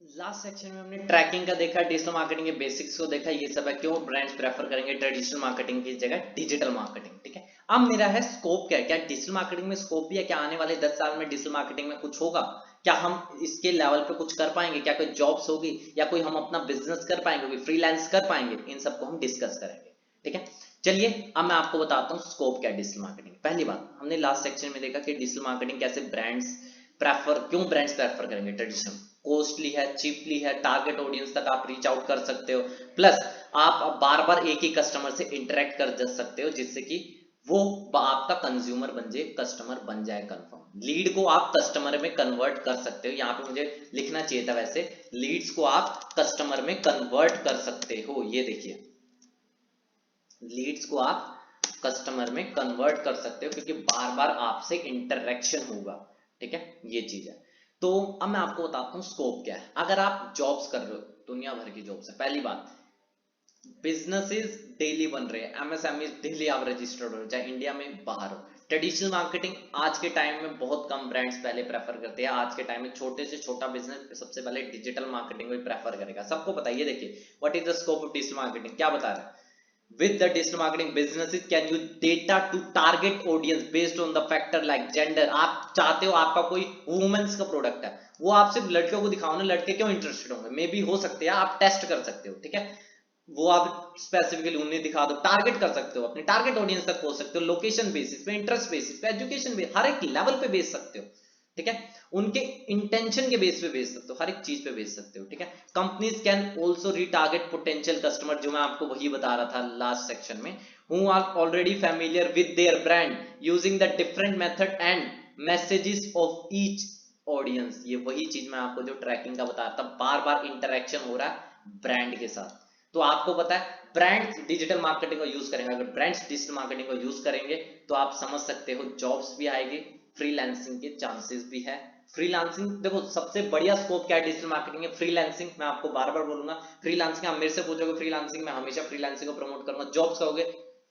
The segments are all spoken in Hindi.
लास्ट सेक्शन में हमने ट्रैकिंग का देखा, डिजिटल मार्केटिंग के बेसिक्स को देखा, ये सब है क्यों ब्रांड्स प्रेफर करेंगे ट्रेडिशनल मार्केटिंग की जगह डिजिटल मार्केटिंग। ठीक है, अब मेरा है स्कोप क्या है, क्या डिजिटल मार्केटिंग में स्कोप भी है, क्या आने वाले 10 साल में डिजिटल मार्केटिंग में कुछ होगा, क्या हम इसके लेवल पे कुछ कर पाएंगे, क्या कोई जॉब्स होगी या कोई हम अपना बिजनेस कर पाएंगे, कोई फ्रीलांस कर पाएंगे, इन सबको हम डिस्कस करेंगे। ठीक है, चलिए अब मैं आपको बताता हूँ स्कोप क्या है डिजिटल मार्केटिंग। पहली बात, हमने लास्ट सेक्शन में देखा कि डिजिटल मार्केटिंग कैसे ब्रांड्स क्यों ब्रांड्स प्रेफर करेंगे ट्रेडिशनल, कॉस्टली है, चीपली है, टारगेट ऑडियंस तक आप रीच आउट कर सकते हो, प्लस आप बार बार एक ही कस्टमर से इंटरेक्ट कर सकते हो जिससे कि वो आपका कंज्यूमर बन जाए, कस्टमर बन जाए कंफर्म। लीड को आप कस्टमर में कन्वर्ट कर सकते हो, यहाँ पे मुझे लिखना चाहिए था वैसे, लीड्स को आप कस्टमर में कन्वर्ट कर सकते हो, ये देखिए लीड्स को आप कस्टमर में कन्वर्ट कर सकते हो क्योंकि बार बार आपसे इंटरेक्शन होगा। ठीक है, ये चीज है। तो अब मैं आपको बताता हूँ स्कोप क्या है। अगर आप जॉब्स कर रहे हो, दुनिया भर की जॉब्स है, पहली बात बिजनेसेस डेली बन रहे हैं, एमएसएमई डेली आप रजिस्टर्ड हो, चाहे इंडिया में बाहर हो। ट्रेडिशनल मार्केटिंग आज के टाइम में बहुत कम ब्रांड्स पहले प्रेफर करते हैं, आज के टाइम में छोटे से छोटा बिजनेस सबसे पहले डिजिटल मार्केटिंग को प्रेफर करेगा, सबको पता है। ये देखिए what is the scope of digital marketing, क्या बता रहा है। With the digital marketing, businesses can use data to target audience based on the factor like gender। आप चाहते हो आपका कोई वुमेन्स का प्रोडक्ट है, वो आप सिर्फ लड़कियों को दिखाओ ना, लड़के क्यों इंटरेस्टेड होंगे, मे बी हो सकते हैं, आप टेस्ट कर सकते हो। ठीक है, वो आप स्पेसिफिकली उन्हें दिखा दो, टारगेट कर सकते हो, अपने टारगेट ऑडियंस तक पहुंच सकते हो, लोकेशन बेसिस पे, इंटरेस्ट बेसिस पे, एजुकेशन बेसिस, हर एक लेवल पे बेच सकते हो। ठीक है, उनके इंटेंशन के बेस पे बेच सकते हो, हर एक चीज पे बेच सकते हो। ठीक है, companies can also retarget potential customer, जो मैं आपको वही बता रहा था लास्ट सेक्शन में, who are already familiar with their brand using the different method and messages of each audience. ये वही चीज मैं आपको जो ट्रैकिंग का बता रहा था, बार बार इंटरेक्शन हो रहा है ब्रांड के साथ। तो आपको पता है ब्रांड्स डिजिटल मार्केटिंग को यूज करेंगे, अगर ब्रांड्स डिजिटल मार्केटिंग को यूज करेंगे तो आप समझ सकते हो जॉब्स भी आएगी, फ्रीलांसिंग के चांसेस भी है। फ्रीलांसिंग देखो सबसे बढ़िया स्कोप क्या है डिजिटल मार्केटिंग में, फ्रीलांसिंग। मैं आपको बार बार बोलूंगा फ्रीलांसिंग, आप मेरे से पूछोगे फ्रीलांसिंग, मैं हमेशा फ्रीलांसिंग को प्रमोट करूंगा। जॉब्स कहोगे,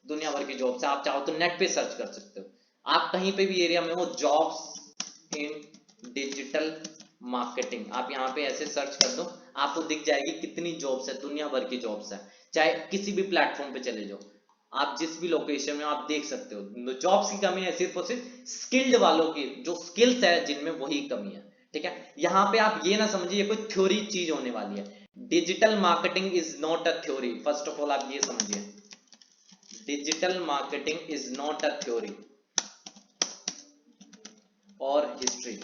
दुनिया भर की जॉब्स है, आप चाहो तो नेट पे सर्च कर सकते हो, आप कहीं पे भी एरिया में हो, जॉब्स इन डिजिटल मार्केटिंग, आप यहाँ पे ऐसे सर्च कर दो, आपको दिख जाएगी कितनी जॉब्स है, दुनिया भर की जॉब्स है। चाहे किसी भी प्लेटफॉर्म पे चले जाओ, आप जिस भी लोकेशन में आप देख सकते हो, जॉब्स की कमी है सिर्फ और सिर्फ स्किल्ड वालों की, जो स्किल्स है जिनमें वही कमी है। ठीक है, यहाँ पे आप ये ना समझिए कोई थ्योरी चीज होने वाली है, digital marketing is not a theory, first of all आप ये समझिए, digital marketing is not a theory और हिस्ट्री,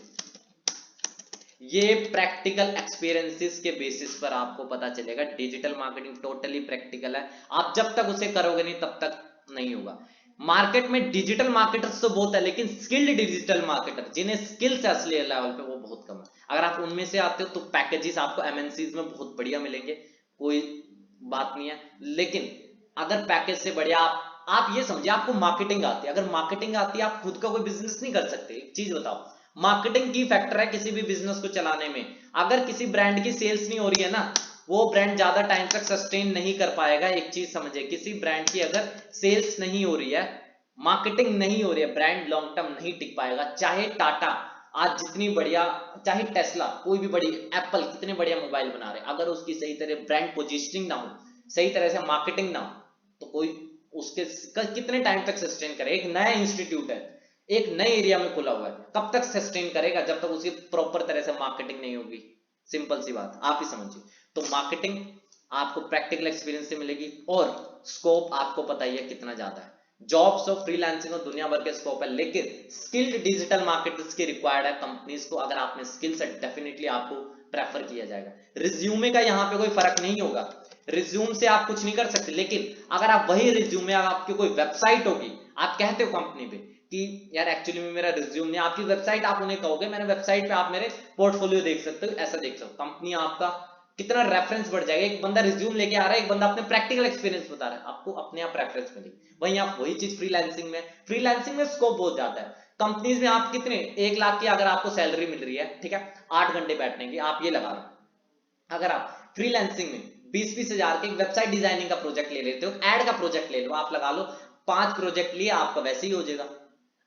ये प्रैक्टिकल एक्सपीरियंसेस के बेसिस पर आपको पता चलेगा। डिजिटल मार्केटिंग टोटली प्रैक्टिकल है, आप जब तक उसे करोगे नहीं तब तक नहीं होगा। मार्केट में डिजिटल मार्केटर्स तो बहुत है, लेकिन स्किल्ड डिजिटल मार्केटर जिन्हें स्किल्स है असली लेवल पे, वो बहुत कम है। अगर आप उनमें से आते हो तो पैकेजेस आपको एमएनसीज में बहुत बढ़िया मिलेंगे, कोई बात नहीं है। लेकिन अगर पैकेज से बढ़िया आप ये समझिए आपको मार्केटिंग आती है, अगर मार्केटिंग आती है आप खुद का कोई बिजनेस नहीं कर सकते। एक चीज बताओ, मार्केटिंग की फैक्टर है किसी भी बिजनेस को चलाने में। अगर किसी ब्रांड की सेल्स नहीं हो रही है ना, वो ब्रांड ज्यादा टाइम तक सस्टेन नहीं कर पाएगा। एक चीज समझे, किसी ब्रांड की अगर सेल्स नहीं हो रही है, मार्केटिंग नहीं हो रही है, ब्रांड लॉन्ग टर्म नहीं टिक पाएगा। चाहे टाटा आज जितनी बढ़िया, चाहे टेस्ला, कोई भी बड़ी, एप्पल कितने बढ़िया मोबाइल बना रहे, अगर उसकी सही तरह ब्रांड पोजिशनिंग ना हो, सही तरह से मार्केटिंग ना हो, तो कोई उसके कितने टाइम तक सस्टेन करे। एक नया इंस्टीट्यूट है, एक नए एरिया में खुला हुआ है, कब तक सस्टेन करेगा, जब तक उसकी प्रॉपर तरह से मार्केटिंग नहीं होगी। सिंपल सी बात, आप ही समझिए। तो मार्केटिंग आपको प्रैक्टिकल एक्सपीरियंस से मिलेगी, और स्कोप आपको पता ही है कितना ज्यादा है। जॉब्स और फ्रीलांसिंग और दुनिया भर के स्कोप है, लेकिन स्किल्ड डिजिटल मार्केटर्स की रिक्वायर्ड है कंपनीज को। अगर आपने स्किल्स है डेफिनेटली आपको प्रेफर किया जाएगा। रिज्यूमे का यहाँ पे कोई फर्क नहीं होगा, रिज्यूम से आप कुछ नहीं कर सकते, लेकिन अगर आप वही रिज्यूमे, अगर आपकी कोई वेबसाइट होगी, आप कहते हो कंपनी पे कि यार एक्चुअली में मेरा रिज्यूम नहीं, आपकी वेबसाइट, आप उन्हें कहोगे मेरे वेबसाइट पे आप मेरे पोर्टफोलियो देख सकते हो, ऐसा देख सकते हो, कंपनी आपका कितना रेफरेंस बढ़ जाएगा। एक बंदा रिज्यूम लेके आ रहा है, एक बंदा अपने प्रैक्टिकल एक्सपीरियंस बता रहा है, आपको अपने आप रेफरेंस मिलेगी। वहीं आप वही चीज फ्रीलांसिंग में स्कोप बहुत ज्यादा है। कंपनीज में आप कितने 1 लाख की अगर आपको सैलरी मिल रही है, ठीक है, 8 घंटे बैठने की, आप ये लगा लो। अगर आप फ्रीलांसिंग में 20-20 हजार के वेबसाइट डिजाइनिंग का प्रोजेक्ट ले लेते हो, एड का प्रोजेक्ट ले लो, आप लगा लो 5 प्रोजेक्ट लिए, आपका वैसे ही हो जाएगा।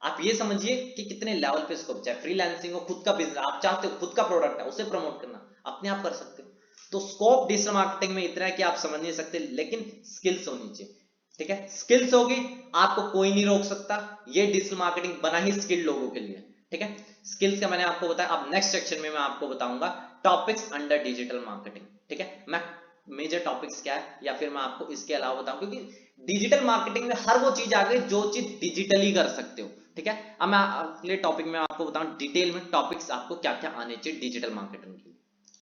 आप ये समझिए कि कितने लेवल पे स्कोप, चाहे फ्रीलांसिंग हो, खुद का बिजनेस आप चाहते हो, खुद का प्रोडक्ट है उसे प्रमोट करना, अपने आप कर सकते हो। तो स्कोप डिजिटल मार्केटिंग में इतना है कि आप समझ नहीं सकते, लेकिन स्किल्स होनी चाहिए। ठीक है, स्किल्स होगी, आपको कोई नहीं रोक सकता। ये डिजिटल मार्केटिंग बना ही स्किल्ड लोगों के लिए। ठीक है, स्किल्स का मैंने आपको बताया। अब नेक्स्ट सेक्शन में मैं आपको बताऊंगा टॉपिक्स अंडर डिजिटल मार्केटिंग। ठीक है, मैं मेजर टॉपिक्स क्या है या फिर मैं आपको इसके अलावा बताऊं, क्योंकि डिजिटल मार्केटिंग में हर वो चीज आ गई जो चीज डिजिटली कर सकते हो। ठीक है, अब मैं अगले टॉपिक में आपको बताऊं डिटेल में टॉपिक्स आपको क्या क्या आने चाहिए डिजिटल मार्केटिंग की।